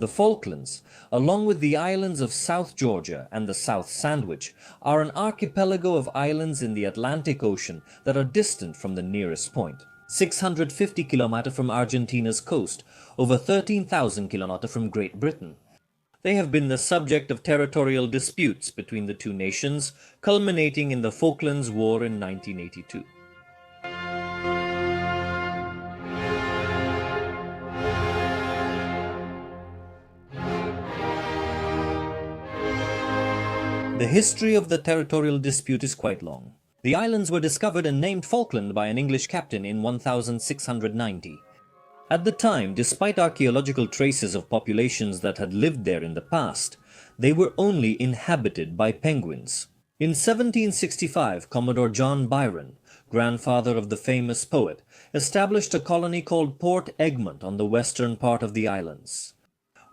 The Falklands, along with the islands of South Georgia and the South Sandwich, are an archipelago of islands in the Atlantic Ocean that are distant from the nearest point. 650 km from Argentina's coast, over 13,000 km from Great Britain. They have been the subject of territorial disputes between the two nations, culminating in the Falklands War in 1982. The history of the territorial dispute is quite long. The islands were discovered and named Falkland by an English captain in 1690. At the time, despite archaeological traces of populations that had lived there in the past, they were only inhabited by penguins. In 1765, Commodore John Byron, grandfather of the famous poet, established a colony called Port Egmont on the western part of the islands.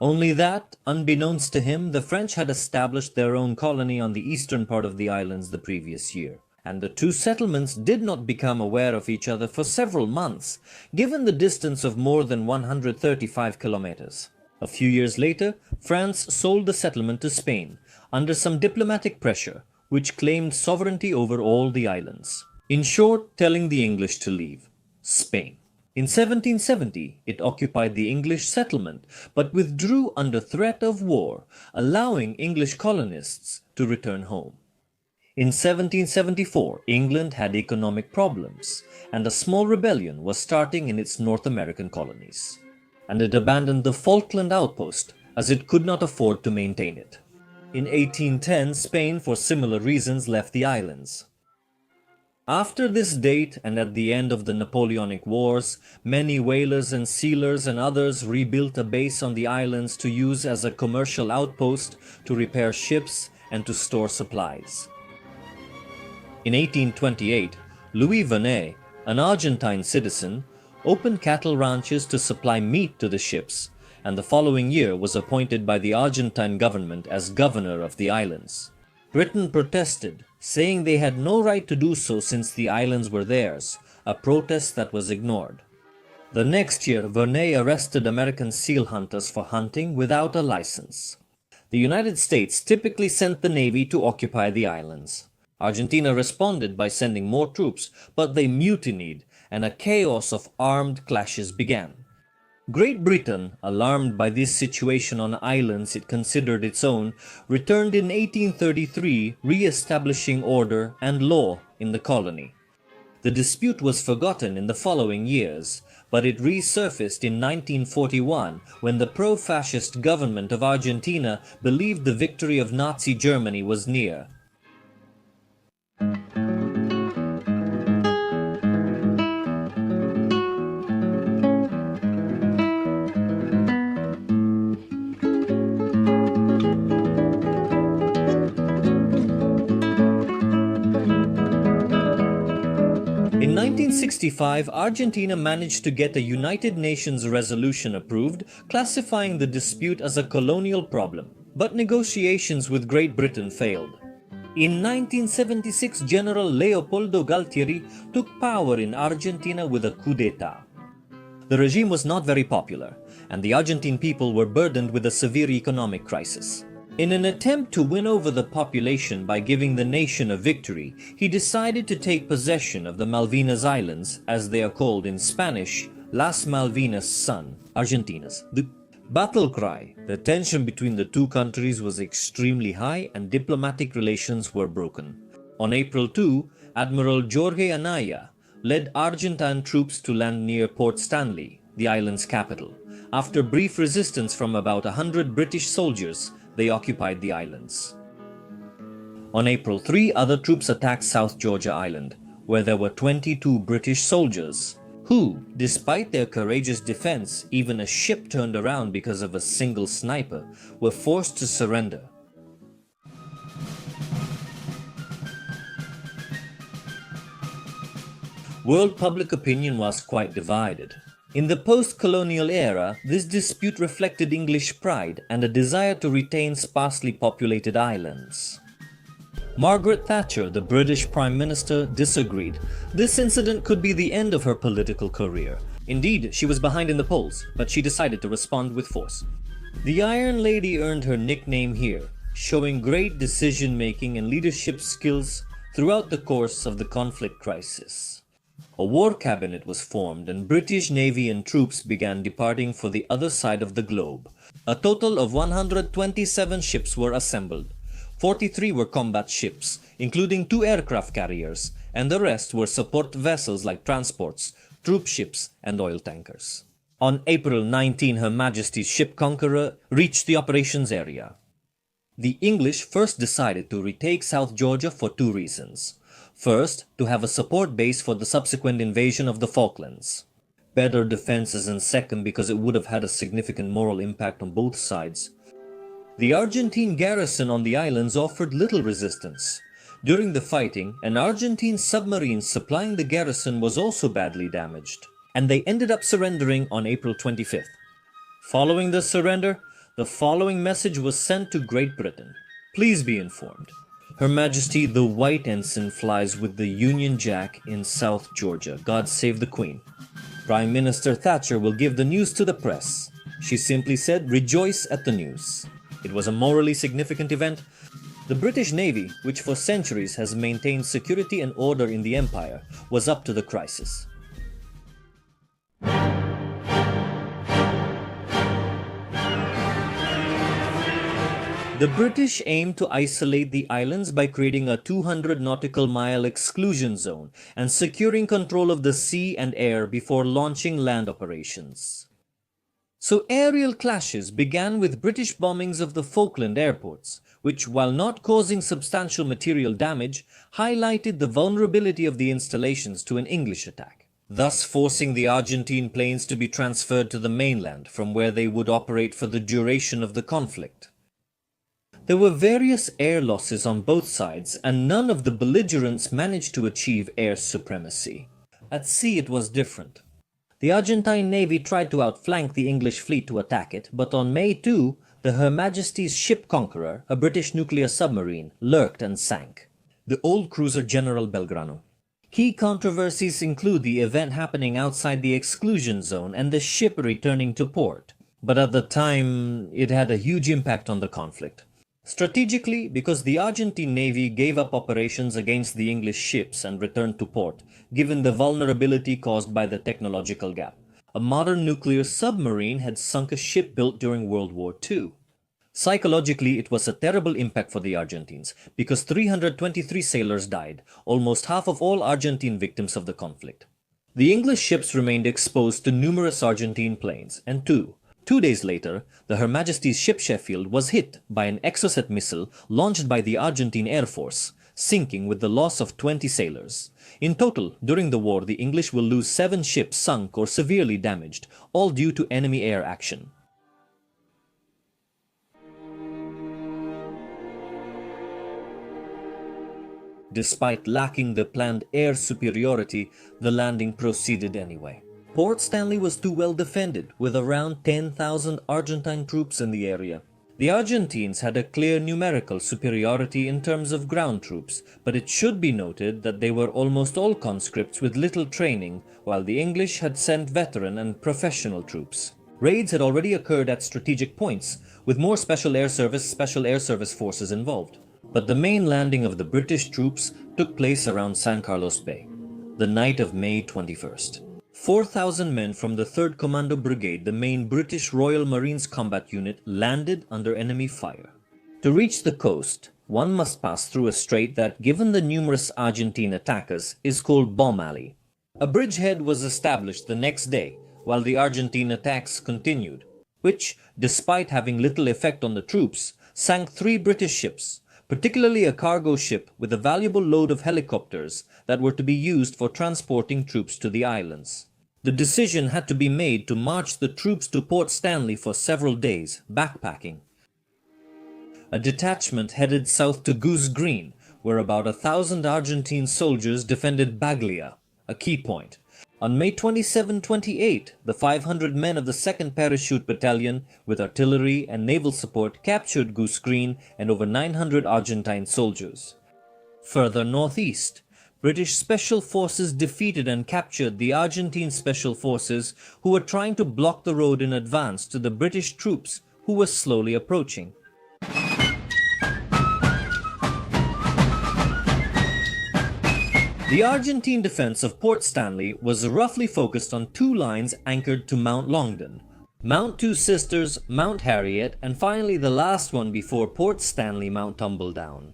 Only that, unbeknownst to him, the French had established their own colony on the eastern part of the islands the previous year, and the two settlements did not become aware of each other for several months, given the distance of more than 135 kilometers. A few years later, France sold the settlement to Spain, under some diplomatic pressure, which claimed sovereignty over all the islands. In short, telling the English to leave Spain. In 1770, it occupied the English settlement, but withdrew under threat of war, allowing English colonists to return home. In 1774, England had economic problems, and a small rebellion was starting in its North American colonies, and it abandoned the Falkland outpost as it could not afford to maintain it. In 1810, Spain, for similar reasons, left the islands. After this date, and at the end of the Napoleonic Wars, many whalers and sealers and others rebuilt a base on the islands to use as a commercial outpost to repair ships and to store supplies. In 1828, Louis Vernet, an Argentine citizen, opened cattle ranches to supply meat to the ships, and the following year was appointed by the Argentine government as governor of the islands. Britain protested, saying they had no right to do so since the islands were theirs, a protest that was ignored. The next year, Vernet arrested American seal hunters for hunting without a license. The United States typically sent the Navy to occupy the islands. Argentina responded by sending more troops, but they mutinied, and a chaos of armed clashes began. Great Britain, alarmed by this situation on islands it considered its own, returned in 1833, re-establishing order and law in the colony. The dispute was forgotten in the following years, but it resurfaced in 1941 when the pro-fascist government of Argentina believed the victory of Nazi Germany was near. In 1965, Argentina managed to get a United Nations resolution approved, classifying the dispute as a colonial problem, but negotiations with Great Britain failed. In 1976, General Leopoldo Galtieri took power in Argentina with a coup d'etat. The regime was not very popular, and the Argentine people were burdened with a severe economic crisis. In an attempt to win over the population by giving the nation a victory, he decided to take possession of the Malvinas Islands, as they are called in Spanish, Las Malvinas Son, Argentinas. The battle cry. The tension between the two countries was extremely high and diplomatic relations were broken. On April 2, Admiral Jorge Anaya led Argentine troops to land near Port Stanley, the island's capital. After brief resistance from about 100 British soldiers, they occupied the islands. On April 3, other troops attacked South Georgia Island, where there were 22 British soldiers, who, despite their courageous defense, even a ship turned around because of a single sniper, were forced to surrender. World public opinion was quite divided. In the post-colonial era, this dispute reflected English pride and a desire to retain sparsely populated islands. Margaret Thatcher, the British Prime Minister, disagreed. This incident could be the end of her political career. Indeed, she was behind in the polls, but she decided to respond with force. The Iron Lady earned her nickname here, showing great decision-making and leadership skills throughout the course of the conflict crisis. A war cabinet was formed and British Navy and troops began departing for the other side of the globe. A total of 127 ships were assembled. 43 were combat ships, including 2 aircraft carriers, and the rest were support vessels like transports, troop ships, and oil tankers. On April 19, Her Majesty's ship Conqueror reached the operations area. The English first decided to retake South Georgia for 2 reasons. First, to have a support base for the subsequent invasion of the Falklands. Better defenses, and second, because it would have had a significant moral impact on both sides. The Argentine garrison on the islands offered little resistance. During the fighting, an Argentine submarine supplying the garrison was also badly damaged, and they ended up surrendering on April 25th. Following the surrender, the following message was sent to Great Britain. Please be informed. Her Majesty the White Ensign flies with the Union Jack in South Georgia. God save the Queen. Prime Minister Thatcher will give the news to the press. She simply said, "Rejoice at the news." It was a morally significant event. The British Navy, which for centuries has maintained security and order in the Empire, was up to the crisis. The British aimed to isolate the islands by creating a 200 nautical mile exclusion zone and securing control of the sea and air before launching land operations. So aerial clashes began with British bombings of the Falkland airports, which, while not causing substantial material damage, highlighted the vulnerability of the installations to an English attack, thus forcing the Argentine planes to be transferred to the mainland, from where they would operate for the duration of the conflict. There were various air losses on both sides, and none of the belligerents managed to achieve air supremacy. At sea it was different. The Argentine Navy tried to outflank the English fleet to attack it, but on May 2, the Her Majesty's ship Conqueror, a British nuclear submarine, lurked and sank. The old cruiser General Belgrano. Key controversies include the event happening outside the exclusion zone and the ship returning to port, but at the time it had a huge impact on the conflict. Strategically, because the Argentine Navy gave up operations against the English ships and returned to port, given the vulnerability caused by the technological gap. A modern nuclear submarine had sunk a ship built during World War II. Psychologically, it was a terrible impact for the Argentines, because 323 sailors died, almost half of all Argentine victims of the conflict. The English ships remained exposed to numerous Argentine planes, and 2 days later, the Her Majesty's ship Sheffield was hit by an Exocet missile launched by the Argentine Air Force, sinking with the loss of 20 sailors. In total, during the war, the English will lose 7 ships sunk or severely damaged, all due to enemy air action. Despite lacking the planned air superiority, the landing proceeded anyway. Port Stanley was too well defended, with around 10,000 Argentine troops in the area. The Argentines had a clear numerical superiority in terms of ground troops, but it should be noted that they were almost all conscripts with little training, while the English had sent veteran and professional troops. Raids had already occurred at strategic points, with more Special Air Service forces involved. But the main landing of the British troops took place around San Carlos Bay, the night of May 21st. 4,000 men from the 3rd Commando Brigade, the main British Royal Marines combat unit, landed under enemy fire. To reach the coast, one must pass through a strait that, given the numerous Argentine attackers, is called Bomb Alley. A bridgehead was established the next day, while the Argentine attacks continued, which, despite having little effect on the troops, sank 3 British ships, particularly a cargo ship with a valuable load of helicopters that were to be used for transporting troops to the islands. The decision had to be made to march the troops to Port Stanley for several days, backpacking. A detachment headed south to Goose Green, where about 1,000 Argentine soldiers defended Baglia, a key point. On May 27-28, the 500 men of the 2nd Parachute Battalion, with artillery and naval support, captured Goose Green and over 900 Argentine soldiers. Further northeast, British Special Forces defeated and captured the Argentine Special Forces, who were trying to block the road in advance to the British troops who was slowly approaching. The Argentine defense of Port Stanley was roughly focused on two lines anchored to Mount Longdon, Mount Two Sisters, Mount Harriet, and finally the last one before Port Stanley, Mount Tumbledown.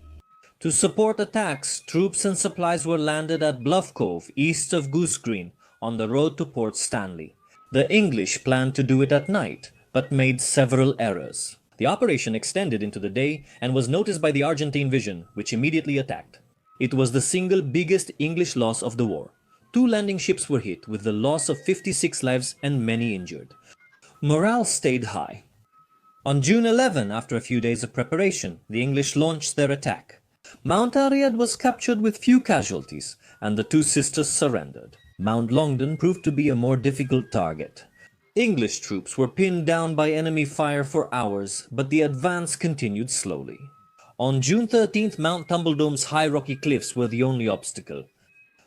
To support attacks, troops and supplies were landed at Bluff Cove, east of Goose Green, on the road to Port Stanley. The English planned to do it at night, but made several errors. The operation extended into the day and was noticed by the Argentine Vision, which immediately attacked. It was the single biggest English loss of the war. 2 landing ships were hit, with the loss of 56 lives and many injured. Morale stayed high. On June 11, after a few days of preparation, the English launched their attack. Mount Harriet was captured with few casualties, and the Two Sisters surrendered. Mount Longdon proved to be a more difficult target. English troops were pinned down by enemy fire for hours, but the advance continued slowly. On June 13th, Mount Tumbledome's high rocky cliffs were the only obstacle.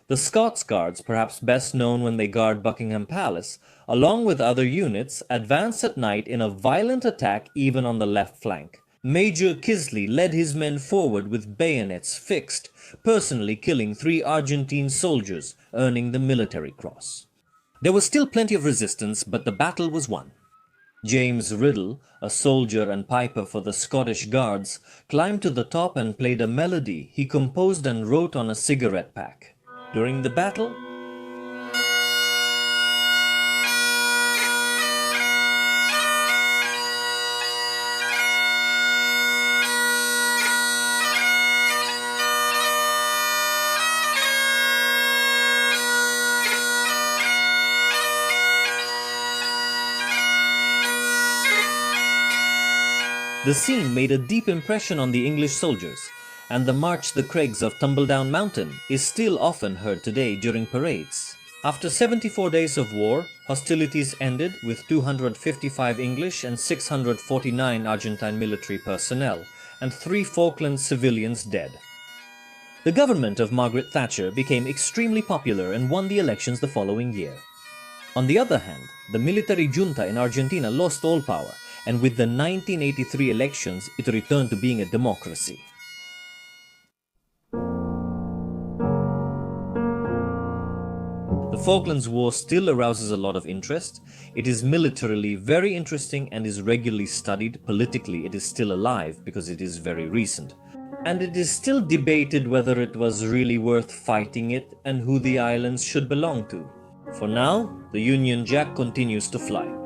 The Scots Guards, perhaps best known when they guard Buckingham Palace, along with other units, advanced at night in a violent attack even on the left flank. Major Kisley led his men forward with bayonets fixed, personally killing 3 Argentine soldiers, earning the Military Cross. There was still plenty of resistance, but the battle was won. James Riddle, a soldier and piper for the Scottish Guards, climbed to the top and played a melody he composed and wrote on a cigarette pack. During the battle, the scene made a deep impression on the English soldiers, and the March the Craigs of Tumbledown Mountain is still often heard today during parades. After 74 days of war, hostilities ended with 255 English and 649 Argentine military personnel, and 3 Falklands civilians dead. The government of Margaret Thatcher became extremely popular and won the elections the following year. On the other hand, the military junta in Argentina lost all power, and with the 1983 elections, it returned to being a democracy. The Falklands War still arouses a lot of interest. It is militarily very interesting and is regularly studied. Politically, it is still alive because it is very recent. And it is still debated whether it was really worth fighting it and who the islands should belong to. For now, the Union Jack continues to fly.